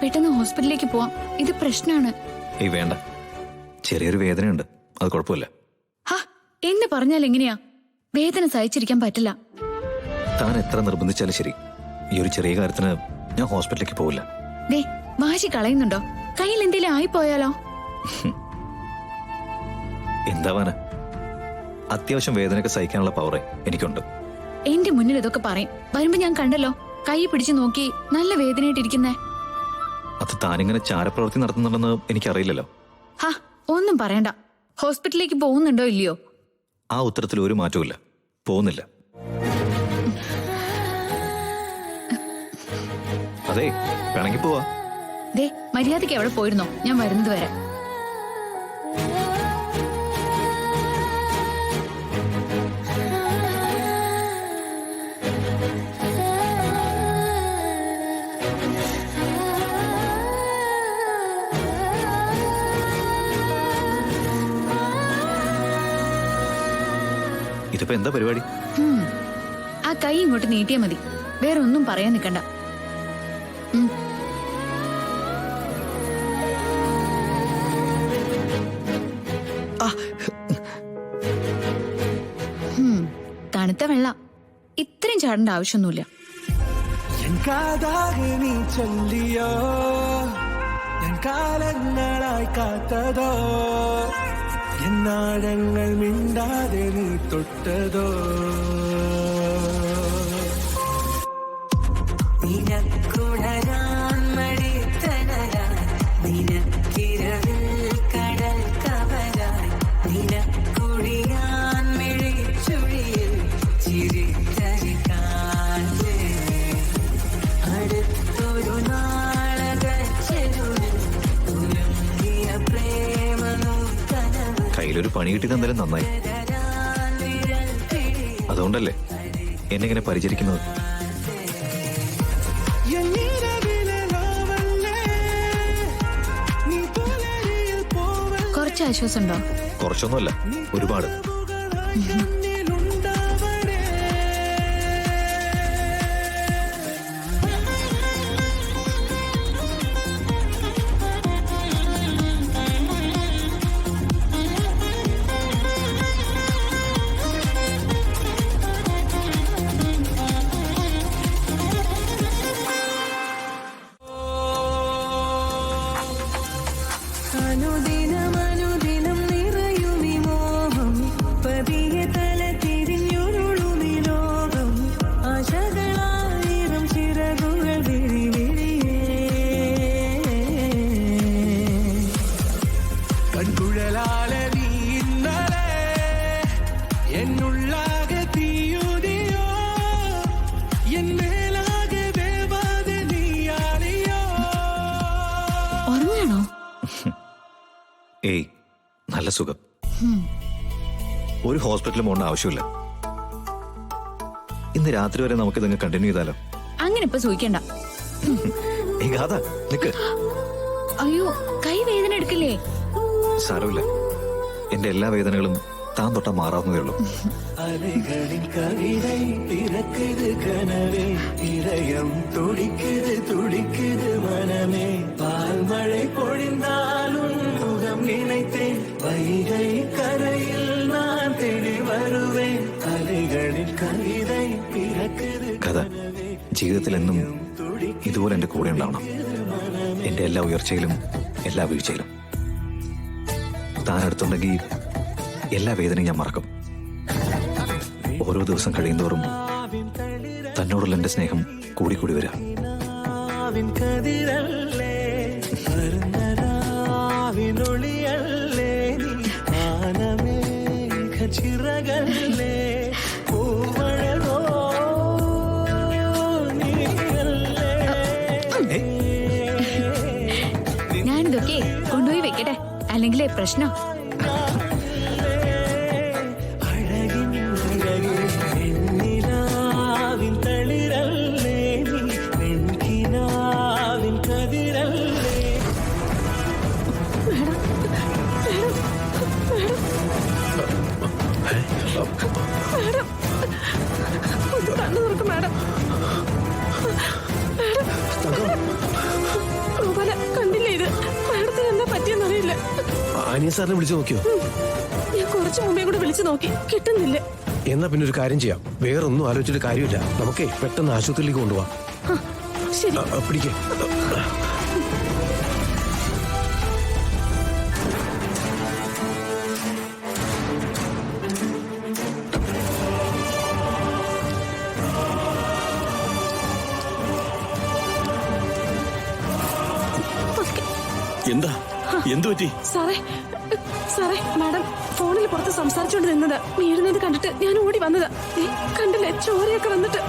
പെട്ടെന്ന് ഹോസ്പിറ്റലിലേക്ക് പോവാം. ഇത് പ്രശ്നമാണ്. ഏയ് വേണ്ട, ചെറിയൊരു വേദനയുണ്ട്, അത് കുഴപ്പമില്ല. ഹാ, എന്ന് പറഞ്ഞാൽ എങ്ങനെയാ? വേദന സഹിച്ചിരിക്കാൻ പറ്റില്ല. താൻ എത്ര നിർബന്ധിച്ചാലും ശരി, ഈ ഒരു ചെറിയ കാര്യത്തിന് ഞാൻ ഹോസ്പിറ്റലിലേക്ക് പോവില്ല. ദേ, വാശി കളയുന്നുണ്ടോ? കയ്യിൽ എന്തെങ്കിലും ആയിപ്പോയാലോ? എന്താവാന്, അത്യാവശ്യം വേദനയൊക്കെ സഹിക്കാനുള്ള പവറേ എനിക്കുണ്ട്. എന്റെ മുന്നിൽ ഇതൊക്കെ പറയും. വരുമ്പോ ഞാൻ കണ്ടല്ലോ, കൈ പിടിച്ചു നോക്കി നല്ല വേദനയായിട്ടിരിക്കുന്നേ. അത് താനിങ്ങനെ ചാരപ്രവൃത്തി നടത്തുന്നുണ്ടെന്ന് എനിക്കറിയില്ലല്ലോ. ഹാ, ഒന്നും പറയണ്ട. ഹോസ്പിറ്റലിലേക്ക് പോകുന്നുണ്ടോ ഇല്ലയോ? ആ ഉത്തരത്തിൽ ഒരു മാറ്റവും ഇല്ല, പോകുന്നില്ല. അതെ, വേണമെങ്കിൽ പോവാ. ദേ, മര്യാദയ്ക്ക് എവിടെ പോയിരുന്നോ? ഞാൻ വരുന്നത് വരെ. ഇതിപ്പോ എന്താ പരിപാടി? ആ കൈ ഇങ്ങോട്ട് നീട്ടിയാ മതി, വേറെ ഒന്നും പറയാൻ നിക്കണ്ട. തണുത്ത വെള്ള, ഇത്രയും ചാടേണ്ട ആവശ്യമൊന്നുമില്ല. നീ ചൊല്ലിയോ, ഞാൻ കാലങ്ങളായി കാത്തതോ, എന്നാഴങ്ങൾ മിണ്ടാതെ നീ തൊട്ടതോ, നിനക്കുണരാൻ മടിത്തണരാൻ, നിനക്കിരവിൽ കടൽ കവരാൻ, നിനക്കുടിയാൻ മിഴിച്ചുഴിയിൽ ചിരിത്തരിക്കാൻ, അടുത്തൊരു നാളകച്ചെരുവിൽ ഉരുങ്ങിയ പ്രേമനൂത്തനവ്. കയ്യിലൊരു പണി കിട്ടി തന്നാലും നന്നായി. അതുകൊണ്ടല്ലേ എന്നെ ഇങ്ങനെ പരിചരിക്കുന്നത്. കുറച്ച് ആശ്വാസമുണ്ടോ? കുറച്ചൊന്നുമല്ല, ഒരുപാട്. അനുദിനം നിറയുമി മോഹം, പതിയെ തല തിരിഞ്ഞുരുളുമി ലോകം, ആശകളായിരം ചിറകുകൾ വിരിവിരിയേ, കൺകുഴലാലെ നീ ഇന്നലെ എന്നുള്ളാകെ തീയുതിയോ, എന്നേലാകെ ദേവാതെ നീയാളിയോ. ഓർമ്മയാണോ? ഏയ്, നല്ല സുഖം. ഒരു ഹോസ്പിറ്റലിൽ പോകേണ്ട ആവശ്യമില്ല. ഇന്ന് രാത്രി വരെ നമുക്ക് ഇതങ്ങ് കണ്ടിന്യൂ ചെയ്താലോ? അങ്ങനെ ഇപ്പൊ സൂഹിക്കണ്ട. ഏയ് ഗാഥ, നിക്ക്. അയ്യോ, കൈ വേദന എടുക്കില്ലേ? സാരമില്ല, എന്റെ എല്ലാ വേദനകളും താൻ തൊട്ടാ മാറാവുന്നതേ ഉള്ളൂ. அலைகளின் கவிதை பிறக்குது கனவே, இதயம் துடிக்குது துடிக்குது மனமே, பால் மழை பொழிந்தாலும் முகம் நினைத்தேன், வைகை கரையில் நான் தேடி வருவேன், அலைகளின் கவிதை பிறக்குது കഥ ജീവിതത്തിൽ എന്നും ഇതുപോലെ എന്റെ കൂടെ ഉണ്ടാവണം. എന്റെ എല്ലാ ഉയർച്ചയിലും എല്ലാ വീഴ്ചയിലും താൻ അടുത്തുണ്ടെങ്കിൽ എല്ലാ വേദനയും ഞാൻ മറക്കും. ഓരോ ദിവസം കഴിയുന്തോറും തന്നോടുള്ള എന്റെ സ്നേഹം കൂടിക്കൂടി വരാം. കതിരല്ലേ ഒളിയല്ലേ, ആനമേഘ ചിറകല്ലേ, പൂമഴകോ ഞാനിതൊക്കെ കൊണ്ടുപോയി വെക്കട്ടെ, അല്ലെങ്കിൽ പ്രശ്നം. മാനിയ സാറിനെ വിളിച്ചു നോക്കിയോ? ഞാൻ കുറച്ചു മുമ്പേ കൂടെ വിളിച്ചു നോക്കി, കിട്ടുന്നില്ല. എന്നാ പിന്നെ ഒരു കാര്യം ചെയ്യാം, വേറൊന്നും ആലോചിച്ചിട്ട് കാര്യമില്ല. നമുക്കേ പെട്ടെന്ന് ആശുപത്രിയിലേക്ക് കൊണ്ടുപോവാം. ആ, ശരി. പിടിക്കേ. എന്താ എന്തു പറ്റി? സാറേ സാറേ, മാഡം ഫോണിൽ പുറത്ത് സംസാരിച്ചോണ്ട് നിന്നത് വീഴുന്നത് കണ്ടിട്ട് ഞാൻ ഓടി വന്നതാ. കണ്ടില്ലേ, ചോരയൊക്കെ വന്നിട്ട്.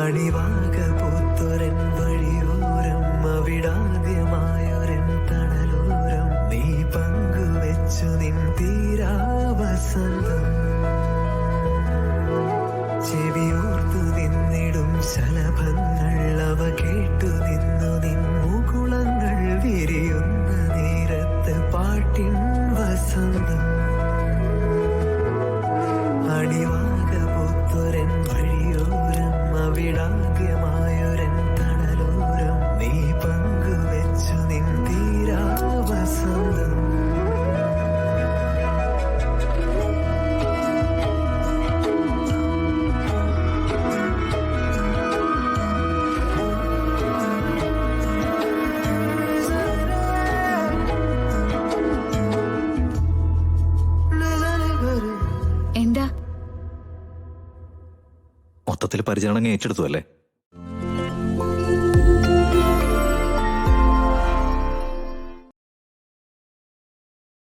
അണിവാക പൂത്തൊരൻ വഴിയോരം, അവിടാദ്യമായൊരൻ തണലോരം, നീ പങ്കുവെച്ചു നിൻ തീരാവസന്തം. ചെവിയോർത്തു നിന്നിടും ശലഭങ്ങൾ, അവ കേട്ടു നിന്നു നിൻ മുകുളങ്ങൾ വിരിയുന്ന നേരത്ത് പാട്ടിൻ വസന്തം. അണിവാക പൂത്തൊരൻ വഴിയോരം, അവിടാദ്യമായൊരൻ തണലോരം, നീ പങ്കുവെച്ചു നിൻ തീരാവസന്തം. എന്താ? മൊത്തത്തിൽ പരിചരണം ഏറ്റെടുത്തു അല്ലേ?